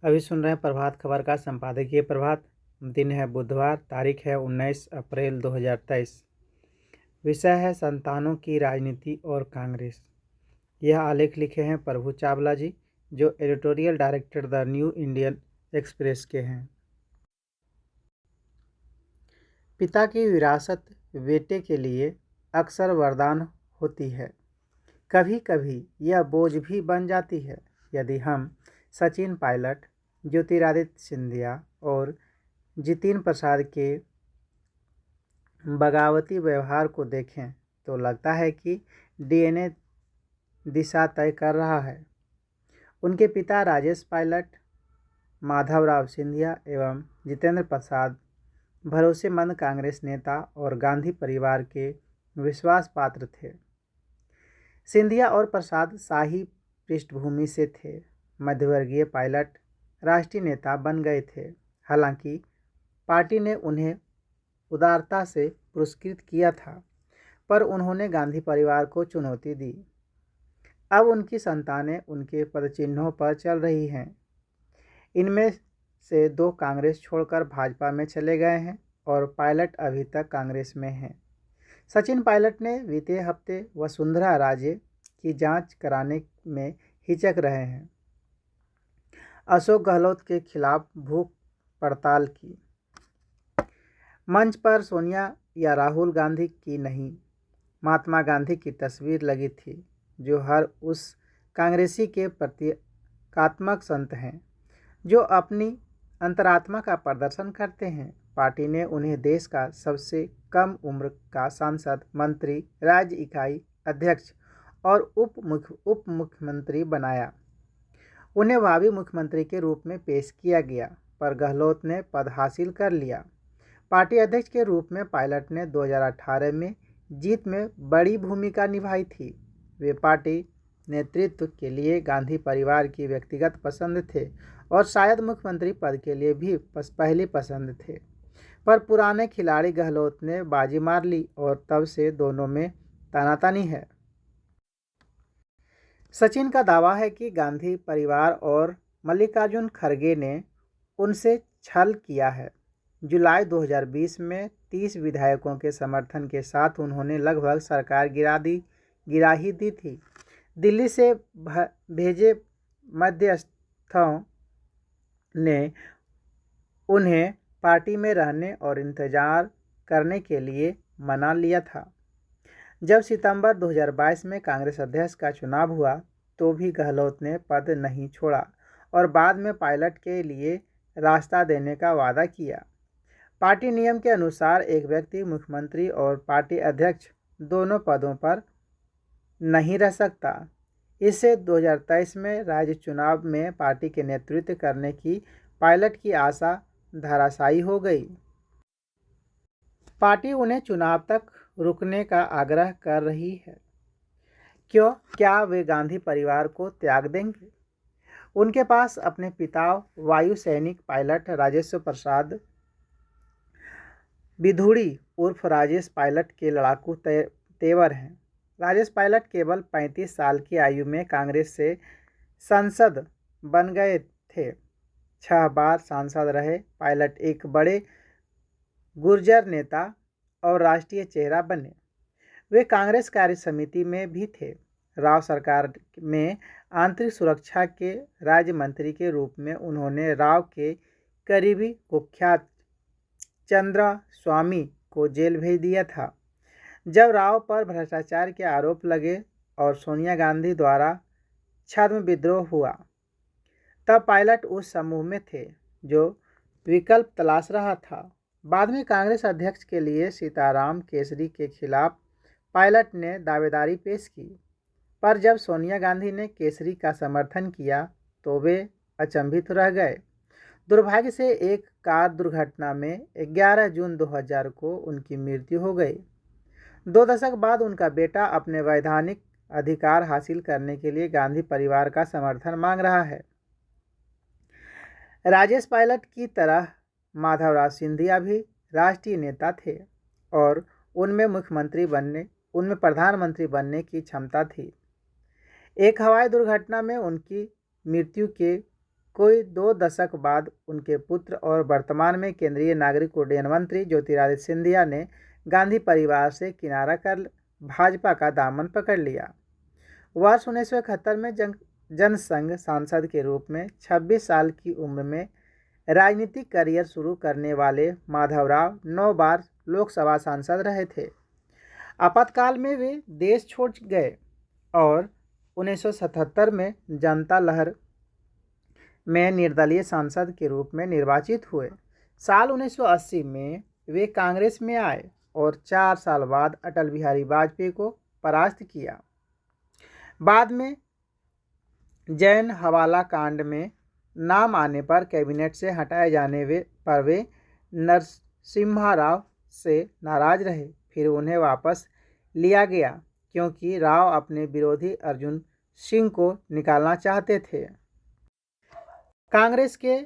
अभी सुन रहे हैं प्रभात खबर का संपादकीय प्रभात। दिन है बुधवार, तारीख है 19 अप्रैल 2023। विषय है संतानों की राजनीति और कांग्रेस। यह आलेख लिखे हैं प्रभु चावला जी, जो editorial director the new Indian express के हैं। पिता की विरासत बेटे के लिए अक्सर वरदान होती है, कभी कभी यह बोझ भी बन जाती है। यदि हम सचिन पायलट, ज्योतिरादित्य सिंधिया और जितिन प्रसाद के बगावती व्यवहार को देखें तो लगता है कि डीएनए दिशा तय कर रहा है। उनके पिता राजेश पायलट, माधवराव सिंधिया एवं जितेंद्र प्रसाद भरोसेमंद कांग्रेस नेता और गांधी परिवार के विश्वास पात्र थे। सिंधिया और प्रसाद शाही पृष्ठभूमि से थे। मध्यवर्गीय पायलट राष्ट्रीय नेता बन गए थे। हालांकि पार्टी ने उन्हें उदारता से पुरस्कृत किया था, पर उन्होंने गांधी परिवार को चुनौती दी। अब उनकी संतानें उनके पदचिन्हों पर चल रही हैं। इनमें से 2 कांग्रेस छोड़कर भाजपा में चले गए हैं और पायलट अभी तक कांग्रेस में हैं। सचिन पायलट ने बीते हफ्ते वसुंधरा राजे की जांच कराने में हिचक रहे हैं। अशोक गहलोत के खिलाफ भूख हड़ताल की। मंच पर सोनिया या राहुल गांधी की नहीं, महात्मा गांधी की तस्वीर लगी थी, जो हर उस कांग्रेसी के प्रतीकात्मक संत हैं जो अपनी अंतरात्मा का प्रदर्शन करते हैं। पार्टी ने उन्हें देश का सबसे कम उम्र का सांसद, मंत्री, राज्य इकाई अध्यक्ष और उप मुख्यमंत्री बनाया। उन्हें भावी मुख्यमंत्री के रूप में पेश किया गया, पर गहलोत ने पद हासिल कर लिया। पार्टी अध्यक्ष के रूप में पायलट ने 2018 में जीत में बड़ी भूमिका निभाई थी। वे पार्टी नेतृत्व के लिए गांधी परिवार की व्यक्तिगत पसंद थे और शायद मुख्यमंत्री पद के लिए भी पहली पसंद थे। पर पुराने खिलाड़ी गहलोत ने बाजी मार ली और तब से दोनों में तानातानी है। सचिन का दावा है कि गांधी परिवार और मल्लिकार्जुन खड़गे ने उनसे छल किया है। जुलाई 2020 में 30 विधायकों के समर्थन के साथ उन्होंने लगभग सरकार गिरा ही दी थी। दिल्ली से भेजे मध्यस्थों ने उन्हें पार्टी में रहने और इंतजार करने के लिए मना लिया था। जब सितंबर 2022 में कांग्रेस अध्यक्ष का चुनाव हुआ तो भी गहलोत ने पद नहीं छोड़ा और बाद में पायलट के लिए रास्ता देने का वादा किया। पार्टी नियम के अनुसार एक व्यक्ति मुख्यमंत्री और पार्टी अध्यक्ष दोनों पदों पर नहीं रह सकता। इससे 2023 में राज्य चुनाव में पार्टी के नेतृत्व करने की पायलट की आशा धराशायी हो गई। पार्टी उन्हें चुनाव तक रुकने का आग्रह कर रही है। क्या वे गांधी परिवार को त्याग देंगे? उनके पास अपने पिता वायु सैनिक पायलट राजेश्वर प्रसाद बिधूड़ी उर्फ राजेश पायलट के लड़ाकू तेवर हैं। राजेश पायलट केवल 35 साल की आयु में कांग्रेस से सांसद बन गए थे। 6 बार सांसद रहे। पायलट एक बड़े गुर्जर नेता और राष्ट्रीय चेहरा बने। वे कांग्रेस कार्य समिति में भी थे। राव सरकार में आंतरिक सुरक्षा के राज्य मंत्री के रूप में उन्होंने राव के करीबी कुख्यात चंद्र स्वामी को जेल भेज दिया था। जब राव पर भ्रष्टाचार के आरोप लगे और सोनिया गांधी द्वारा छद्म विद्रोह हुआ, तब पायलट उस समूह में थे जो विकल्प तलाश रहा था। बाद में कांग्रेस अध्यक्ष के लिए सीताराम केसरी के खिलाफ पायलट ने दावेदारी पेश की, पर जब सोनिया गांधी ने केसरी का समर्थन किया तो वे अचंभित रह गए। दुर्भाग्य से एक कार दुर्घटना में 11 जून 2000 को उनकी मृत्यु हो गई। 2 दशक बाद उनका बेटा अपने वैधानिक अधिकार हासिल करने के लिए गांधी परिवार का समर्थन मांग रहा है। राजेश पायलट की तरह माधवराव सिंधिया भी राष्ट्रीय नेता थे और उनमें प्रधानमंत्री बनने की क्षमता थी। एक हवाई दुर्घटना में उनकी मृत्यु के कोई 2 दशक बाद उनके पुत्र और वर्तमान में केंद्रीय नागरिक उड्डयन मंत्री ज्योतिरादित्य सिंधिया ने गांधी परिवार से किनारा कर भाजपा का दामन पकड़ लिया। वर्ष 1971 में जनसंघ सांसद के रूप में 26 साल की उम्र में राजनीतिक करियर शुरू करने वाले माधवराव 9 बार लोकसभा सांसद रहे थे। आपातकाल में वे देश छोड़ गए और 1977 में जनता लहर में निर्दलीय सांसद के रूप में निर्वाचित हुए। साल 1980 में वे कांग्रेस में आए और 4 साल बाद अटल बिहारी वाजपेयी को परास्त किया। बाद में जैन हवाला कांड में नाम आने पर कैबिनेट से हटाए जाने पर वे नरसिम्हा राव से नाराज रहे। फिर उन्हें वापस लिया गया क्योंकि राव अपने विरोधी अर्जुन सिंह को निकालना चाहते थे। कांग्रेस के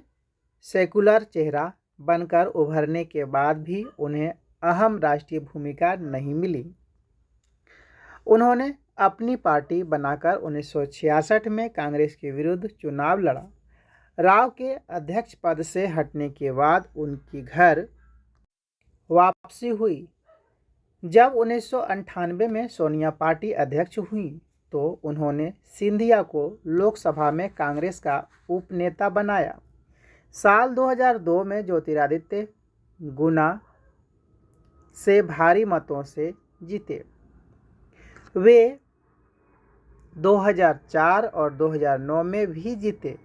सेकुलर चेहरा बनकर उभरने के बाद भी उन्हें अहम राष्ट्रीय भूमिका नहीं मिली। उन्होंने अपनी पार्टी बनाकर 1966 में कांग्रेस के विरुद्ध चुनाव लड़ा। राव के अध्यक्ष पद से हटने के बाद उनकी घर वापसी हुई। जब 1998 में सोनिया पार्टी अध्यक्ष हुई तो उन्होंने सिंधिया को लोकसभा में कांग्रेस का उपनेता बनाया। साल 2002 में ज्योतिरादित्य गुना से भारी मतों से जीते। वे 2004 और 2009 में भी जीते।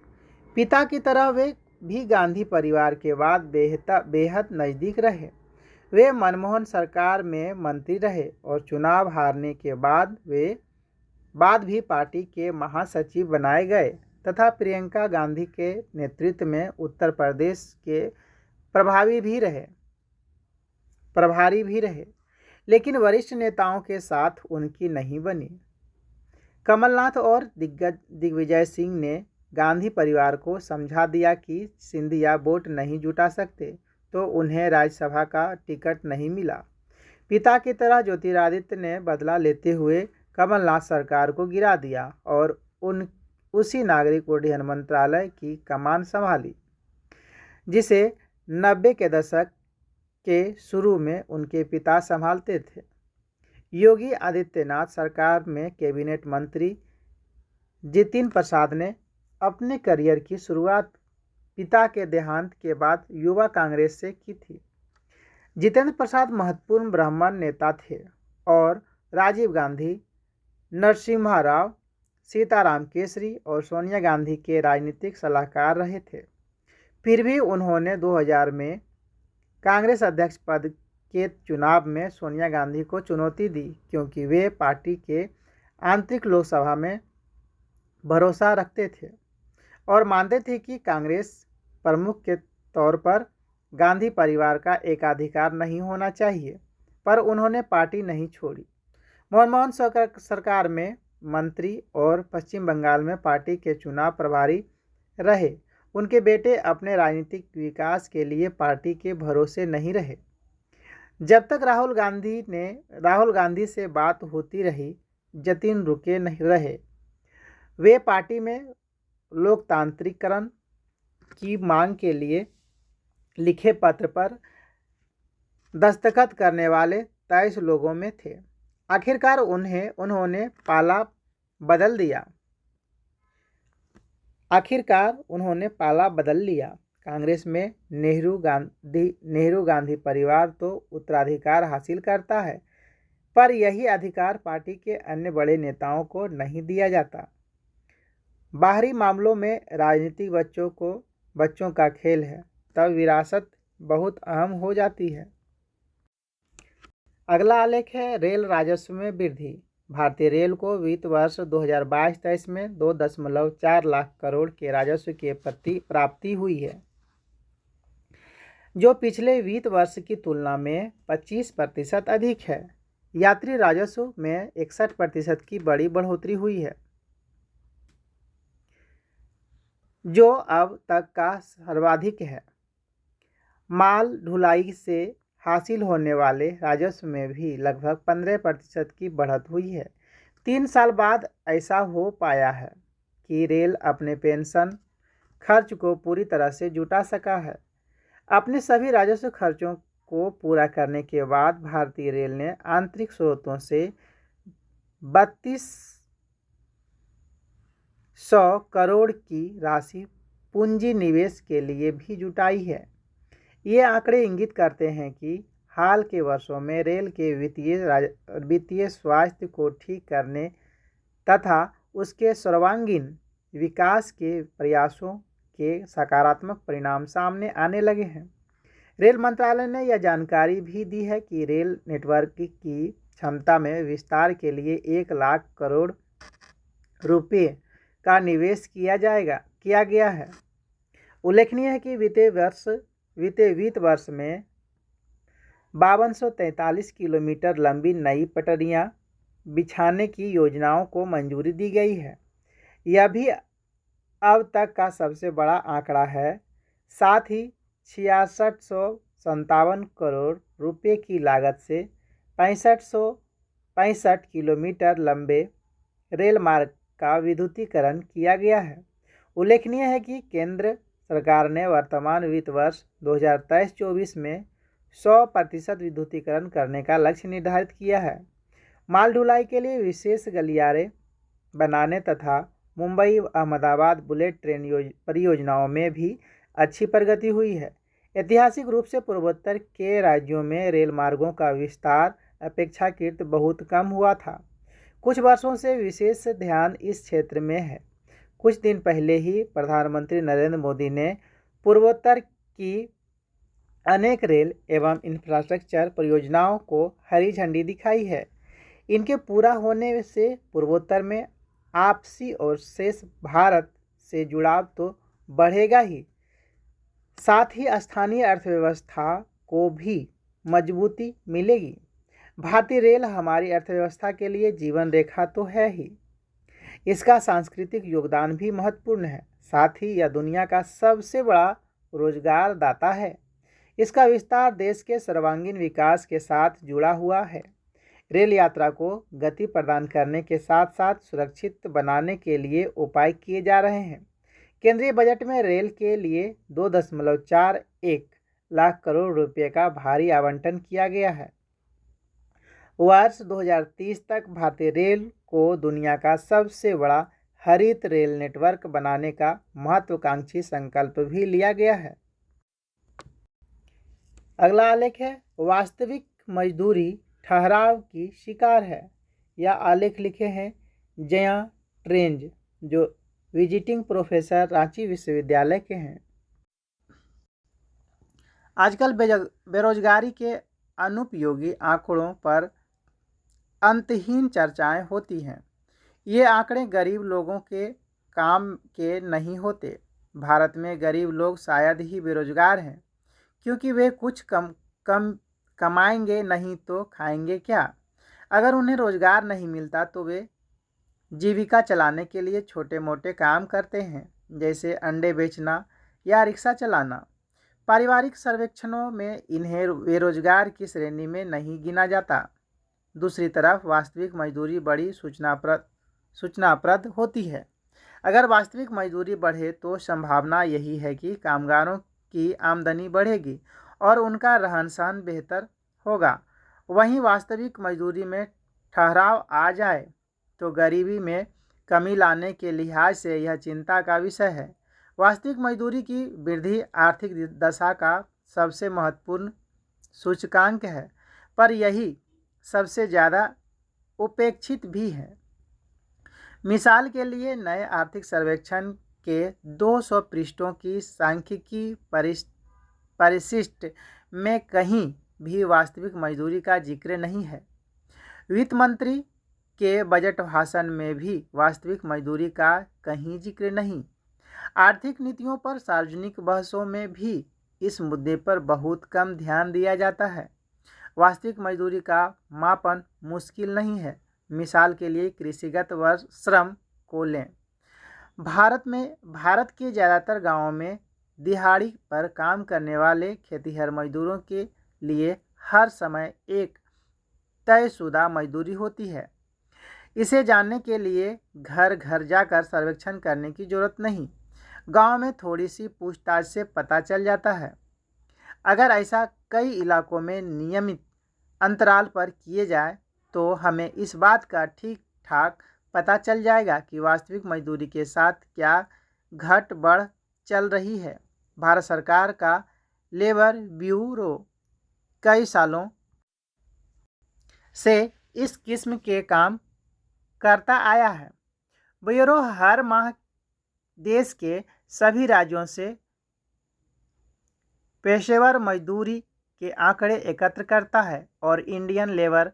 पिता की तरह वे भी गांधी परिवार के बाद बेहद नज़दीक रहे। वे मनमोहन सरकार में मंत्री रहे और चुनाव हारने के बाद भी पार्टी के महासचिव बनाए गए तथा प्रियंका गांधी के नेतृत्व में उत्तर प्रदेश के प्रभारी भी रहे, लेकिन वरिष्ठ नेताओं के साथ उनकी नहीं बनी। कमलनाथ और दिग्विजय सिंह ने गांधी परिवार को समझा दिया कि सिंधिया वोट नहीं जुटा सकते, तो उन्हें राज्यसभा का टिकट नहीं मिला। पिता की तरह ज्योतिरादित्य ने बदला लेते हुए कमलनाथ सरकार को गिरा दिया और उसी नागरिक उड्डयन मंत्रालय की कमान संभाली, जिसे 90 के दशक के शुरू में उनके पिता संभालते थे। योगी आदित्यनाथ सरकार में कैबिनेट मंत्री जितिन प्रसाद ने अपने करियर की शुरुआत पिता के देहांत के बाद युवा कांग्रेस से की थी। जितेंद्र प्रसाद महत्वपूर्ण ब्राह्मण नेता थे और राजीव गांधी, नरसिम्हा राव, सीताराम केसरी और सोनिया गांधी के राजनीतिक सलाहकार रहे थे। फिर भी उन्होंने 2000 में कांग्रेस अध्यक्ष पद के चुनाव में सोनिया गांधी को चुनौती दी क्योंकि वे पार्टी के आंतरिक लोकसभा में भरोसा रखते थे और मानते थे कि कांग्रेस प्रमुख के तौर पर गांधी परिवार का एकाधिकार नहीं होना चाहिए, पर उन्होंने पार्टी नहीं छोड़ी। मनमोहन सरकार में मंत्री और पश्चिम बंगाल में पार्टी के चुनाव प्रभारी रहे। उनके बेटे अपने राजनीतिक विकास के लिए पार्टी के भरोसे नहीं रहे। जब तक राहुल गांधी से बात होती रही, जतिन रुके नहीं रहे। वे पार्टी में लोकतांत्रिकरण की मांग के लिए लिखे पत्र पर दस्तखत करने वाले 23 लोगों में थे। आखिरकार उन्होंने पाला बदल लिया। कांग्रेस में नेहरू गांधी परिवार तो उत्तराधिकार हासिल करता है, पर यही अधिकार पार्टी के अन्य बड़े नेताओं को नहीं दिया जाता। बाहरी मामलों में राजनीति बच्चों का खेल है, तब विरासत बहुत अहम हो जाती है। अगला आलेख है रेल राजस्व में वृद्धि। भारतीय रेल को वित्त वर्ष 2022-23 में 2.4 लाख करोड़ के राजस्व की प्राप्ति हुई है, जो पिछले वित्त वर्ष की तुलना में 25% अधिक है। यात्री राजस्व में 61% की बड़ी बढ़ोतरी हुई है, जो अब तक का सर्वाधिक है। माल ढुलाई से हासिल होने वाले राजस्व में भी लगभग 15% की बढ़त हुई है। 3 साल बाद ऐसा हो पाया है कि रेल अपने पेंशन खर्च को पूरी तरह से जुटा सका है। अपने सभी राजस्व खर्चों को पूरा करने के बाद भारतीय रेल ने आंतरिक स्रोतों से 3200 करोड़ की राशि पूंजी निवेश के लिए भी जुटाई है। ये आंकड़े इंगित करते हैं कि हाल के वर्षों में रेल के वित्तीय स्वास्थ्य को ठीक करने तथा उसके सर्वांगीण विकास के प्रयासों के सकारात्मक परिणाम सामने आने लगे हैं। रेल मंत्रालय ने यह जानकारी भी दी है कि रेल नेटवर्क की क्षमता में विस्तार के लिए 1 लाख करोड़ रुपये का निवेश किया गया है। उल्लेखनीय है कि बीते वित्त वर्ष में 5243 किलोमीटर लंबी नई पटरियां बिछाने की योजनाओं को मंजूरी दी गई है। यह भी अब तक का सबसे बड़ा आंकड़ा है। साथ ही 6657 करोड़ रुपये की लागत से 6565 किलोमीटर लंबे रेल मार्ग का विद्युतीकरण किया गया है। उल्लेखनीय है कि केंद्र सरकार ने वर्तमान वित्त वर्ष 2023-24 में 100% विद्युतीकरण करने का लक्ष्य निर्धारित किया है। माल ढुलाई के लिए विशेष गलियारे बनाने तथा मुंबई अहमदाबाद बुलेट ट्रेन परियोजनाओं में भी अच्छी प्रगति हुई है। ऐतिहासिक रूप से पूर्वोत्तर के राज्यों में रेल मार्गों का विस्तार अपेक्षाकृत बहुत कम हुआ था। कुछ वर्षों से विशेष ध्यान इस क्षेत्र में है। कुछ दिन पहले ही प्रधानमंत्री नरेंद्र मोदी ने पूर्वोत्तर की अनेक रेल एवं इंफ्रास्ट्रक्चर परियोजनाओं को हरी झंडी दिखाई है। इनके पूरा होने से पूर्वोत्तर में आपसी और शेष भारत से जुड़ाव तो बढ़ेगा ही, साथ ही स्थानीय अर्थव्यवस्था को भी मजबूती मिलेगी। भारतीय रेल हमारी अर्थव्यवस्था के लिए जीवन रेखा तो है ही, इसका सांस्कृतिक योगदान भी महत्वपूर्ण है। साथ ही यह दुनिया का सबसे बड़ा रोजगार दाता है। इसका विस्तार देश के सर्वांगीण विकास के साथ जुड़ा हुआ है। रेल यात्रा को गति प्रदान करने के साथ साथ सुरक्षित बनाने के लिए उपाय किए जा रहे हैं। केंद्रीय बजट में रेल के लिए 2.41 लाख करोड़ रुपये का भारी आवंटन किया गया है। वर्ष 2030 तक भारतीय रेल को दुनिया का सबसे बड़ा हरित रेल नेटवर्क बनाने का महत्वाकांक्षी संकल्प भी लिया गया है। अगला आलेख है, वास्तविक मजदूरी ठहराव की शिकार है। यह आलेख लिखे हैं जया ट्रेंज, जो विजिटिंग प्रोफेसर रांची विश्वविद्यालय के हैं। आजकल बेरोजगारी के अनुपयोगी आंकड़ों पर अंतहीन चर्चाएं होती हैं। ये आंकड़े गरीब लोगों के काम के नहीं होते। भारत में गरीब लोग शायद ही बेरोजगार हैं, क्योंकि वे कुछ कमाएंगे नहीं तो खाएंगे क्या। अगर उन्हें रोजगार नहीं मिलता तो वे जीविका चलाने के लिए छोटे मोटे काम करते हैं, जैसे अंडे बेचना या रिक्शा चलाना। पारिवारिक सर्वेक्षणों में इन्हें बेरोजगार की श्रेणी में नहीं गिना जाता। दूसरी तरफ वास्तविक मजदूरी बड़ी सूचनाप्रद होती है। अगर वास्तविक मजदूरी बढ़े तो संभावना यही है कि कामगारों की आमदनी बढ़ेगी और उनका रहन सहन बेहतर होगा। वहीं वास्तविक मजदूरी में ठहराव आ जाए तो गरीबी में कमी लाने के लिहाज से यह चिंता का विषय है। वास्तविक मजदूरी की वृद्धि आर्थिक दशा का सबसे महत्वपूर्ण सूचकांक है, पर यही सबसे ज़्यादा उपेक्षित भी है। मिसाल के लिए नए आर्थिक सर्वेक्षण के 200 पृष्ठों की सांख्यिकी परिशिष्ट में कहीं भी वास्तविक मजदूरी का जिक्र नहीं है। वित्त मंत्री के बजट भाषण में भी वास्तविक मजदूरी का कहीं जिक्र नहीं। आर्थिक नीतियों पर सार्वजनिक बहसों में भी इस मुद्दे पर बहुत कम ध्यान दिया जाता है। वास्तविक मजदूरी का मापन मुश्किल नहीं है। मिसाल के लिए कृषिगत श्रम को लें। भारत के ज़्यादातर गांवों में दिहाड़ी पर काम करने वाले खेतिहर मजदूरों के लिए हर समय एक तयशुदा मजदूरी होती है। इसे जानने के लिए घर घर जाकर सर्वेक्षण करने की जरूरत नहीं। गांव में थोड़ी सी पूछताछ से पता चल जाता है। अगर ऐसा कई इलाकों में नियमित अंतराल पर किए जाए तो हमें इस बात का ठीक ठाक पता चल जाएगा कि वास्तविक मजदूरी के साथ क्या घट बढ़ चल रही है। भारत सरकार का लेबर ब्यूरो कई सालों से इस किस्म के काम करता आया है। ब्यूरो हर माह देश के सभी राज्यों से पेशेवर मजदूरी के आंकड़े एकत्र करता है और इंडियन लेबर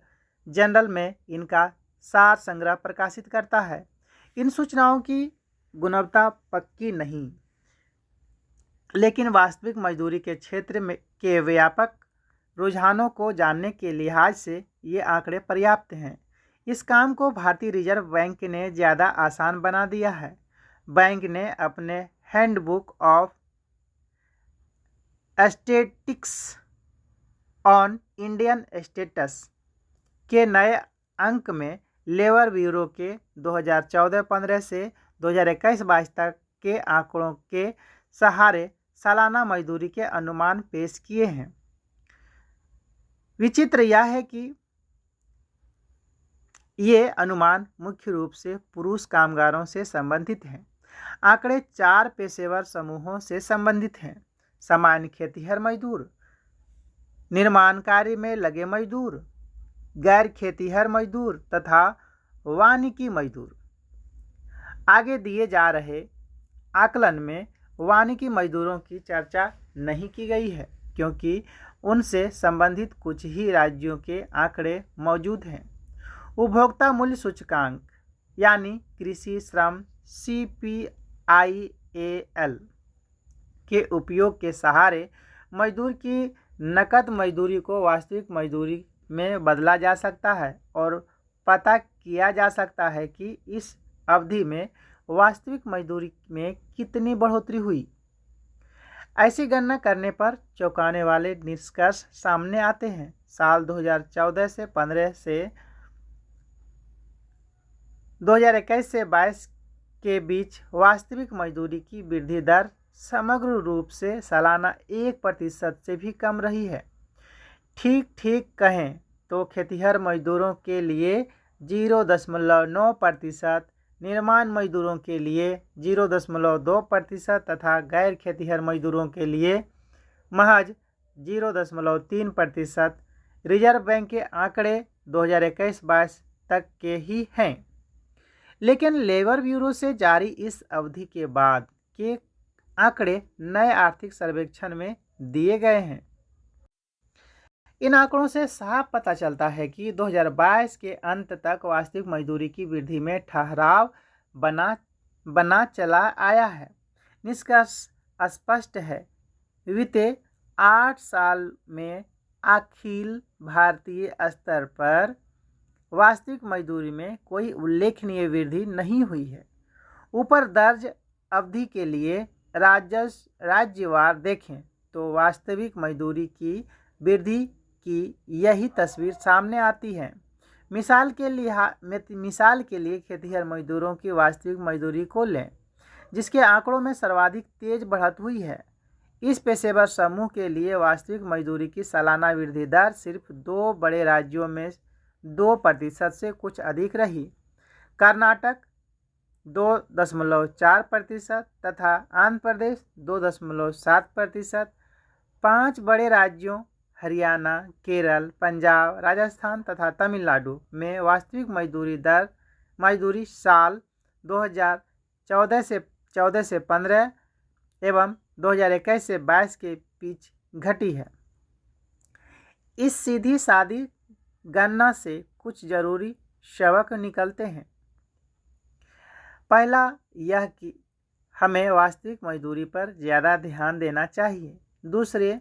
जर्नल में इनका सार संग्रह प्रकाशित करता है। इन सूचनाओं की गुणवत्ता पक्की नहीं, लेकिन वास्तविक मजदूरी के क्षेत्र में के व्यापक रुझानों को जानने के लिहाज से ये आंकड़े पर्याप्त हैं। इस काम को भारतीय रिजर्व बैंक ने ज़्यादा आसान बना दिया है। बैंक ने अपने handbook of statistics on Indian status के नए अंक में लेबर ब्यूरो के 2014-15 से 2021-22 तक के आंकड़ों के सहारे सालाना मजदूरी के अनुमान पेश किए हैं। विचित्र यह है कि ये अनुमान मुख्य रूप से पुरुष कामगारों से संबंधित हैं। आंकड़े 4 पेशेवर समूहों से संबंधित हैं: सामान्य खेतिहर मजदूर, निर्माण कार्य में लगे मजदूर, गैर खेतिहर मजदूर तथा वानिकी मजदूर। आगे दिए जा रहे आकलन में वानिकी मजदूरों की चर्चा नहीं की गई है, क्योंकि उनसे संबंधित कुछ ही राज्यों के आंकड़े मौजूद हैं। उपभोक्ता मूल्य सूचकांक यानी कृषि श्रम CPIAL के उपयोग के सहारे मजदूर की नकद मजदूरी को वास्तविक मजदूरी में बदला जा सकता है और पता किया जा सकता है कि इस अवधि में वास्तविक मजदूरी में कितनी बढ़ोतरी हुई। ऐसी गणना करने पर चौंकाने वाले निष्कर्ष सामने आते हैं। साल 2014 से 15 से 2021 से 22 के बीच वास्तविक मजदूरी की वृद्धि दर समग्र रूप से सालाना 1% से भी कम रही है। ठीक कहें तो खेतिहर मजदूरों के लिए 0.9%, निर्माण मजदूरों के लिए 0.2% तथा गैर खेतिहर मजदूरों के लिए महज 0.3% रिजर्व बैंक के आंकड़े 2021-22 तक के ही हैं। लेकिन लेबर ब्यूरो से जारी इस अवधि के बाद के आंकड़े नए आर्थिक सर्वेक्षण में दिए गए हैं। इन आंकड़ों से साफ पता चलता है कि 2022 के अंत तक वास्तविक मजदूरी की वृद्धि में ठहराव बना चला आया है। निष्कर्ष स्पष्ट है, बीते 8 साल में अखिल भारतीय स्तर पर वास्तविक मजदूरी में कोई उल्लेखनीय वृद्धि नहीं हुई है। ऊपर दर्ज अवधि के लिए राज्यवार देखें तो वास्तविक मजदूरी की वृद्धि की यही तस्वीर सामने आती है। मिसाल के लिए खेतिहर मजदूरों की वास्तविक मजदूरी को लें, जिसके आंकड़ों में सर्वाधिक तेज बढ़त हुई है। इस पेशेवर समूह के लिए वास्तविक मजदूरी की सालाना वृद्धि दर सिर्फ 2 बड़े राज्यों में 2% से कुछ अधिक रही: कर्नाटक 2.4% तथा आंध्र प्रदेश 2.7%। 5 बड़े राज्यों हरियाणा, केरल, पंजाब, राजस्थान तथा तमिलनाडु में वास्तविक मजदूरी साल 2014 से 15 एवं 2021 से 22 के बीच घटी है। इस सीधी सादी गणना से कुछ जरूरी सबक निकलते हैं। पहला यह कि हमें वास्तविक मजदूरी पर ज़्यादा ध्यान देना चाहिए। दूसरे,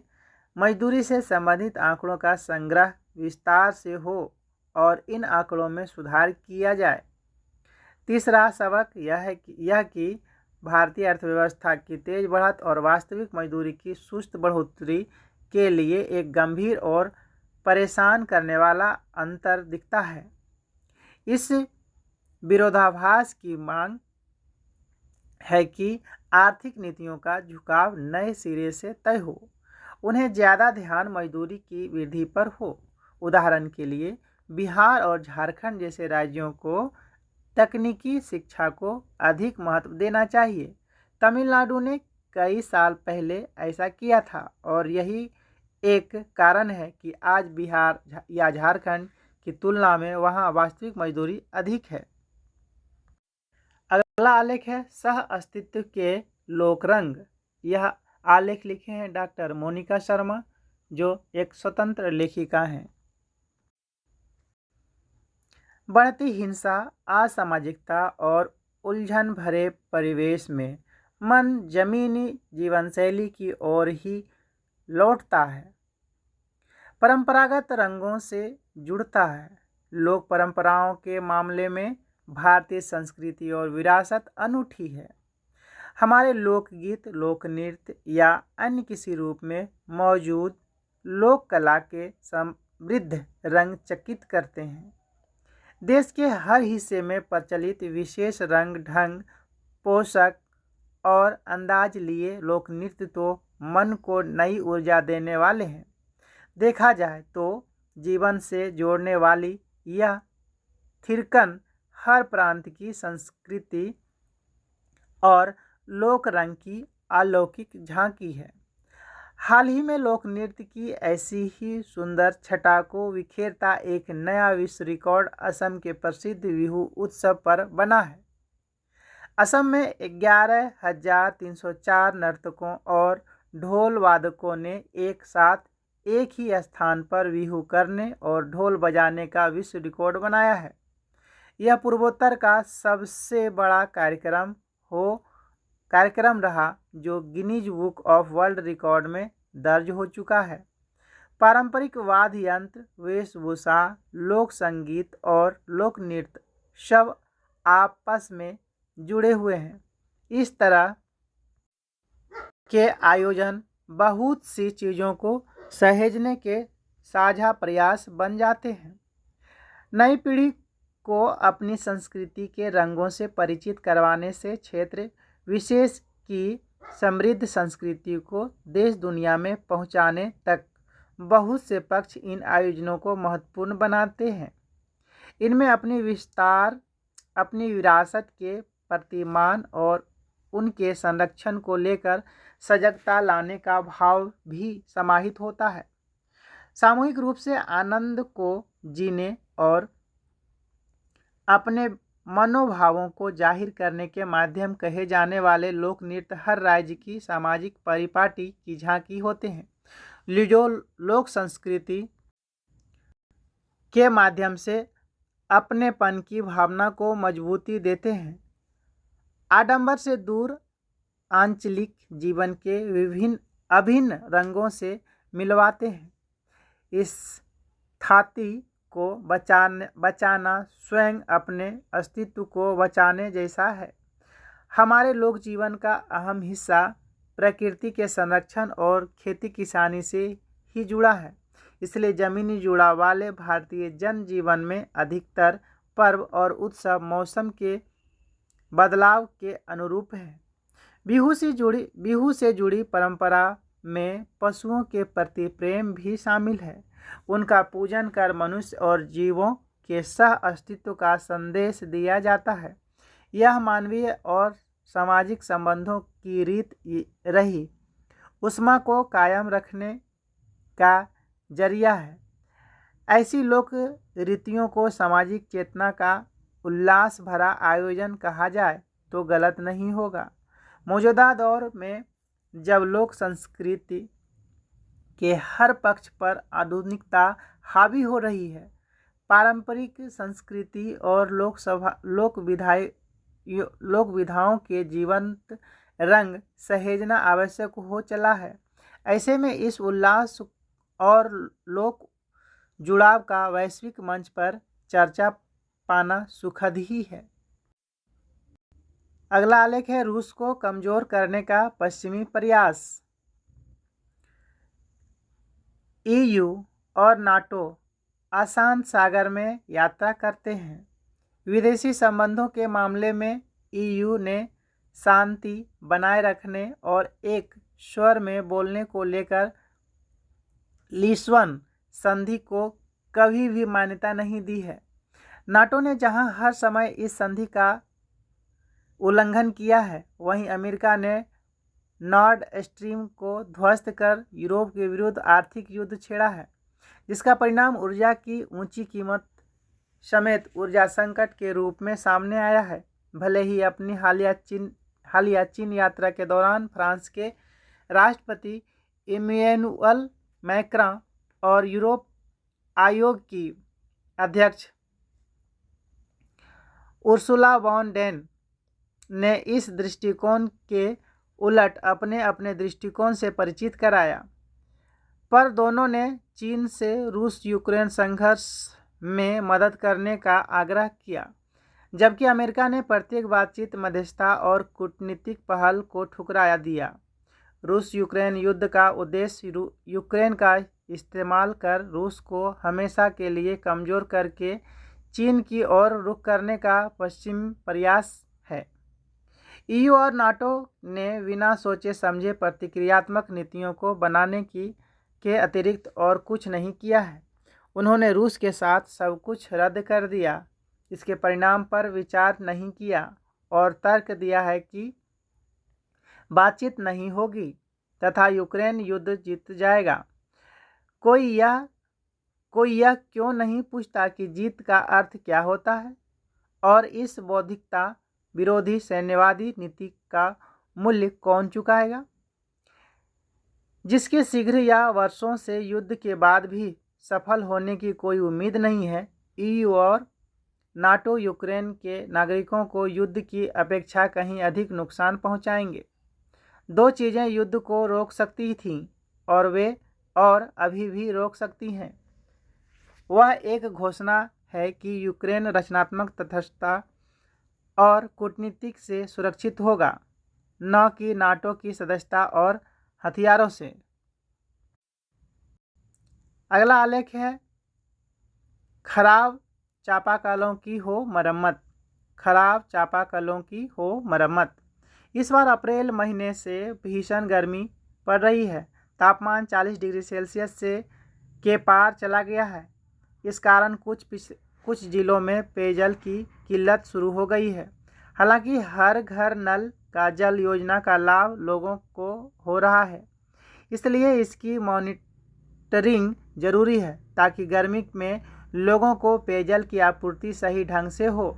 मजदूरी से संबंधित आंकड़ों का संग्रह विस्तार से हो और इन आंकड़ों में सुधार किया जाए। तीसरा सबक यह कि भारतीय अर्थव्यवस्था की तेज बढ़त और वास्तविक मजदूरी की सुस्त बढ़ोतरी के लिए एक गंभीर और परेशान करने वाला अंतर दिखता है। इस विरोधाभास की मांग है कि आर्थिक नीतियों का झुकाव नए सिरे से तय हो। उन्हें ज़्यादा ध्यान मजदूरी की वृद्धि पर हो। उदाहरण के लिए बिहार और झारखंड जैसे राज्यों को तकनीकी शिक्षा को अधिक महत्व देना चाहिए। तमिलनाडु ने कई साल पहले ऐसा किया था और यही एक कारण है कि आज बिहार या झारखंड की तुलना में वहाँ वास्तविक मजदूरी अधिक है। अगला आलेख है सह अस्तित्व के लोकरंग। यह आलेख लिखे हैं डॉक्टर मोनिका शर्मा, जो एक स्वतंत्र लेखिका हैं। बढ़ती हिंसा, असामाजिकता और उलझन भरे परिवेश में मन जमीनी जीवनशैली की ओर ही लौटता है, परंपरागत रंगों से जुड़ता है। लोक परंपराओं के मामले में भारतीय संस्कृति और विरासत अनूठी है। हमारे लोकगीत, लोक नृत्य या अन्य किसी रूप में मौजूद लोक कला के समृद्ध रंग चकित करते हैं। देश के हर हिस्से में प्रचलित विशेष रंग, ढंग, पोशाक और अंदाज लिए लोक नृत्य तो मन को नई ऊर्जा देने वाले हैं। देखा जाए तो जीवन से जोड़ने वाली यह थिरकन हर प्रांत की संस्कृति और लोक रंग की अलौकिक झांकी है। हाल ही में लोक नृत्य की ऐसी ही सुंदर छटा को बिखेरता एक नया विश्व रिकॉर्ड असम के प्रसिद्ध बिहू उत्सव पर बना है। असम में 11,304 नर्तकों और ढोल वादकों ने एक साथ एक ही स्थान पर बिहू करने और ढोल बजाने का विश्व रिकॉर्ड बनाया है। यह पूर्वोत्तर का सबसे बड़ा कार्यक्रम रहा जो Guinness book of world record में दर्ज हो चुका है। पारंपरिक वाद्य यंत्र, वेशभूषा, लोक संगीत और लोक नृत्य सब आपस में जुड़े हुए हैं। इस तरह के आयोजन बहुत सी चीज़ों को सहेजने के साझा प्रयास बन जाते हैं। नई पीढ़ी को अपनी संस्कृति के रंगों से परिचित करवाने से क्षेत्र विशेष की समृद्ध संस्कृति को देश दुनिया में पहुंचाने तक बहुत से पक्ष इन आयोजनों को महत्वपूर्ण बनाते हैं। इनमें अपनी विरासत के प्रतिमान और उनके संरक्षण को लेकर सजगता लाने का भाव भी समाहित होता है। सामूहिक रूप से आनंद को जीने और अपने मनोभावों को जाहिर करने के माध्यम कहे जाने वाले लोक नृत्य हर राज्य की सामाजिक परिपाटी की झांकी होते हैं जो लोक संस्कृति के माध्यम से अपनेपन की भावना को मजबूती देते हैं। आडंबर से दूर आंचलिक जीवन के अभिन्न रंगों से मिलवाते हैं। इस थाती को बचाना स्वयं अपने अस्तित्व को बचाने जैसा है। हमारे लोक जीवन का अहम हिस्सा प्रकृति के संरक्षण और खेती किसानी से ही जुड़ा है। इसलिए जमीनी जुड़ाव वाले भारतीय जनजीवन में अधिकतर पर्व और उत्सव मौसम के बदलाव के अनुरूप है। बिहू से जुड़ी परंपरा में पशुओं के प्रति प्रेम भी शामिल है। उनका पूजन कर मनुष्य और जीवों के सह अस्तित्व का संदेश दिया जाता है। यह मानवीय और सामाजिक संबंधों की रीत रही उष्मा को कायम रखने का जरिया है। ऐसी लोक रीतियों को सामाजिक चेतना का उल्लास भरा आयोजन कहा जाए तो गलत नहीं होगा। मौजूदा दौर में जब लोक संस्कृति के हर पक्ष पर आधुनिकता हावी हो रही है, पारंपरिक संस्कृति और लोक विधाओं के जीवंत रंग सहेजना आवश्यक हो चला है। ऐसे में इस उल्लास और लोक जुड़ाव का वैश्विक मंच पर चर्चा पाना सुखद ही है। अगला आलेख है रूस को कमजोर करने का पश्चिमी प्रयास। EU और नाटो अशांत सागर में यात्रा करते हैं। विदेशी संबंधों के मामले में EU ने शांति बनाए रखने और एक स्वर में बोलने को लेकर लिस्बन संधि को कभी भी मान्यता नहीं दी है। नाटो ने जहां हर समय इस संधि का उल्लंघन किया है, वहीं अमेरिका ने नॉर्ड स्ट्रीम को ध्वस्त कर यूरोप के विरुद्ध आर्थिक युद्ध छेड़ा है, जिसका परिणाम ऊर्जा की ऊंची कीमत समेत ऊर्जा संकट के रूप में सामने आया है। भले ही अपनी हालिया चीन यात्रा के दौरान फ्रांस के राष्ट्रपति इमैनुअल मैक्रॉन और यूरोप आयोग की अध्यक्ष उर्सुला वॉन डेन ने इस दृष्टिकोण के उलट अपने अपने दृष्टिकोण से परिचित कराया, पर दोनों ने चीन से रूस यूक्रेन संघर्ष में मदद करने का आग्रह किया, जबकि अमेरिका ने प्रत्येक बातचीत, मध्यस्थता और कूटनीतिक पहल को ठुकरा दिया। रूस यूक्रेन युद्ध का उद्देश्य यूक्रेन का इस्तेमाल कर रूस को हमेशा के लिए कमज़ोर करके चीन की ओर रुख करने का पश्चिमी प्रयास है। ईयू और नाटो ने बिना सोचे समझे प्रतिक्रियात्मक नीतियों को बनाने के अतिरिक्त और कुछ नहीं किया है। उन्होंने रूस के साथ सब कुछ रद्द कर दिया, इसके परिणाम पर विचार नहीं किया और तर्क दिया है कि बातचीत नहीं होगी तथा यूक्रेन युद्ध जीत जाएगा। कोई यह क्यों नहीं पूछता कि जीत का अर्थ क्या होता है और इस बौद्धिकता विरोधी सैन्यवादी नीति का मूल्य कौन चुकाएगा, जिसके शीघ्र या वर्षों से युद्ध के बाद भी सफल होने की कोई उम्मीद नहीं है। ईयू और नाटो यूक्रेन के नागरिकों को युद्ध की अपेक्षा कहीं अधिक नुकसान पहुंचाएंगे। दो चीज़ें युद्ध को रोक सकती थीं और वे अभी भी रोक सकती हैं। वह एक घोषणा है कि यूक्रेन रचनात्मक तटस्थता और कूटनीतिक से सुरक्षित होगा, न कि नाटो की सदस्यता और हथियारों से। अगला आलेख है खराब चापाकलों की हो मरम्मत। खराब चापाकलों की हो मरम्मत। इस बार अप्रैल महीने से भीषण गर्मी पड़ रही है। तापमान 40 डिग्री सेल्सियस के पार चला गया है। इस कारण कुछ जिलों में पेयजल की किल्लत शुरू हो गई है। हालांकि हर घर नल का जल योजना का लाभ लोगों को हो रहा है, इसलिए इसकी मॉनिटरिंग जरूरी है ताकि गर्मी में लोगों को पेयजल की आपूर्ति सही ढंग से हो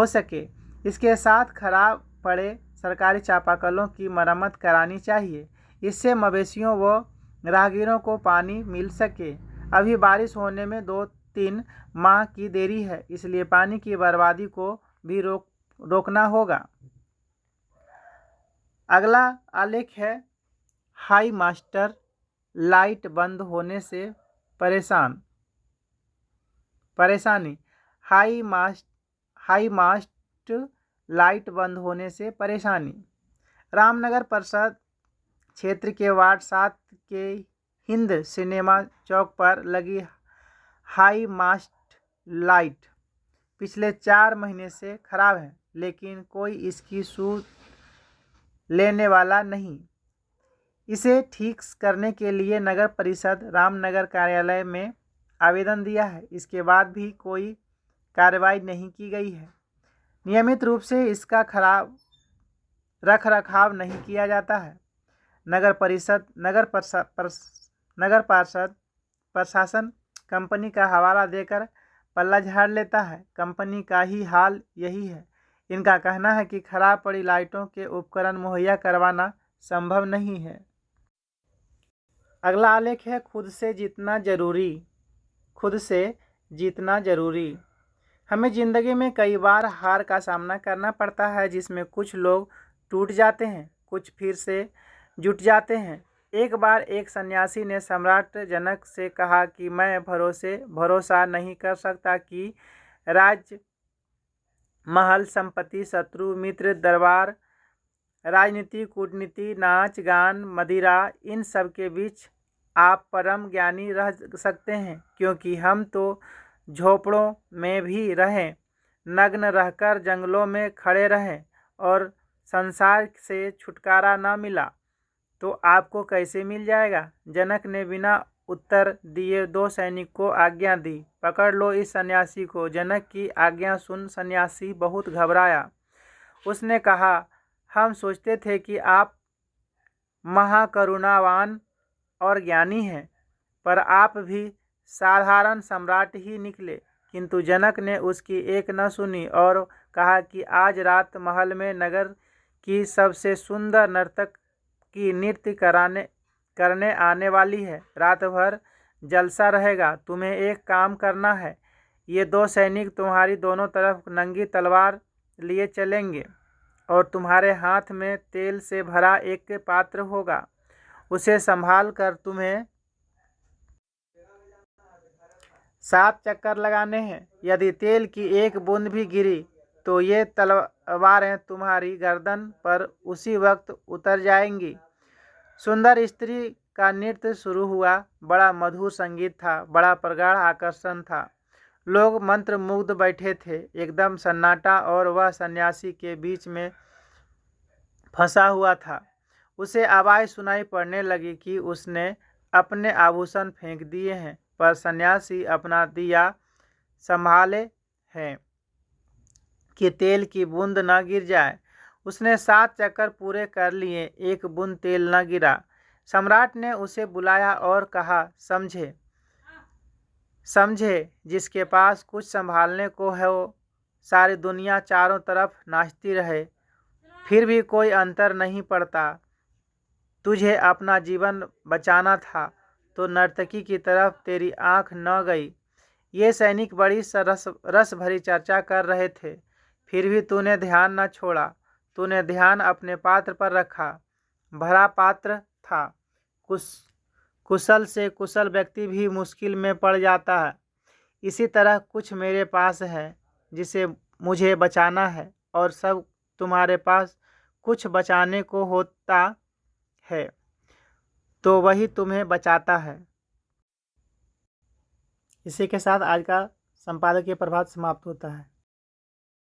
सके। इसके साथ खराब पड़े सरकारी चापाकलों की मरम्मत करानी चाहिए, इससे मवेशियों व राहगीरों को पानी मिल सके। अभी बारिश होने में 2-3 माह की देरी है, इसलिए पानी की बर्बादी को भी रोकना होगा। अगला आलेख है हाई मास्टर लाइट बंद होने से परेशानी। हाई मास्ट लाइट बंद होने से परेशानी। रामनगर परिषद क्षेत्र के वार्ड 7 के हिंद सिनेमा चौक पर लगी हाई मास्ट लाइट पिछले 4 महीने से खराब है, लेकिन कोई इसकी सूद लेने वाला नहीं। इसे ठीक करने के लिए नगर परिषद रामनगर कार्यालय में आवेदन दिया है, इसके बाद भी कोई कार्रवाई नहीं की गई है। नियमित रूप से इसका खराब रखरखाव नहीं किया जाता है। नगर पार्षद प्रशासन कंपनी का हवाला देकर पल्ला झाड़ लेता है। कंपनी का ही हाल यही है। इनका कहना है कि खराब पड़ी लाइटों के उपकरण मुहैया करवाना संभव नहीं है। अगला आलेख है खुद से जीतना जरूरी। हमें ज़िंदगी में कई बार हार का सामना करना पड़ता है, जिसमें कुछ लोग टूट जाते हैं, कुछ फिर से जुट जाते हैं। एक बार एक सन्यासी ने सम्राट जनक से कहा कि मैं भरोसा नहीं कर सकता कि राज्य, महल, संपत्ति, शत्रु, मित्र, दरबार, राजनीति, कूटनीति, नाच गान, मदिरा, इन सब के बीच आप परम ज्ञानी रह सकते हैं, क्योंकि हम तो झोपड़ों में भी रहें, नग्न रहकर जंगलों में खड़े रहें और संसार से छुटकारा न मिला तो आपको कैसे मिल जाएगा? जनक ने बिना उत्तर दिए 2 सैनिक को आज्ञा दी, पकड़ लो इस सन्यासी को। जनक की आज्ञा सुन सन्यासी बहुत घबराया। उसने कहा, हम सोचते थे कि आप महाकरुणावान और ज्ञानी हैं, पर आप भी साधारण सम्राट ही निकले। किंतु जनक ने उसकी एक न सुनी और कहा कि आज रात महल में नगर की सबसे सुंदर नर्तक की नृत्य करने आने वाली है। रात भर जलसा रहेगा। तुम्हें एक काम करना है, ये 2 सैनिक तुम्हारी दोनों तरफ नंगी तलवार लिए चलेंगे और तुम्हारे हाथ में तेल से भरा एक पात्र होगा। उसे संभाल कर तुम्हें 7 चक्कर लगाने हैं। यदि तेल की एक बूंद भी गिरी तो ये तलवारें तुम्हारी गर्दन पर उसी वक्त उतर जाएंगी। सुंदर स्त्री का नृत्य शुरू हुआ। बड़ा मधुर संगीत था, बड़ा प्रगाढ़ आकर्षण था। लोग मंत्रमुग्ध बैठे थे। एकदम सन्नाटा और वह सन्यासी के बीच में फंसा हुआ था। उसे आवाज़ सुनाई पड़ने लगी कि उसने अपने आभूषण फेंक दिए हैं, पर सन्यासी अपना दिया संभाले हैं कि तेल की बूंद न गिर जाए। उसने 7 चक्कर पूरे कर लिए, एक बूंद तेल न गिरा। सम्राट ने उसे बुलाया और कहा, समझे जिसके पास कुछ संभालने को है वो सारी दुनिया चारों तरफ नाचती रहे, फिर भी कोई अंतर नहीं पड़ता। तुझे अपना जीवन बचाना था तो नर्तकी की तरफ तेरी आंख न गई। ये सैनिक बड़ी रस भरी चर्चा कर रहे थे, फिर भी तूने ध्यान न छोड़ा। तूने ध्यान अपने पात्र पर रखा। भरा पात्र था। कुशल से कुशल व्यक्ति भी मुश्किल में पड़ जाता है। इसी तरह कुछ मेरे पास है जिसे मुझे बचाना है, और सब तुम्हारे पास कुछ बचाने को होता है तो वही तुम्हें बचाता है। इसी के साथ आज का संपादकीय प्रभात समाप्त होता है।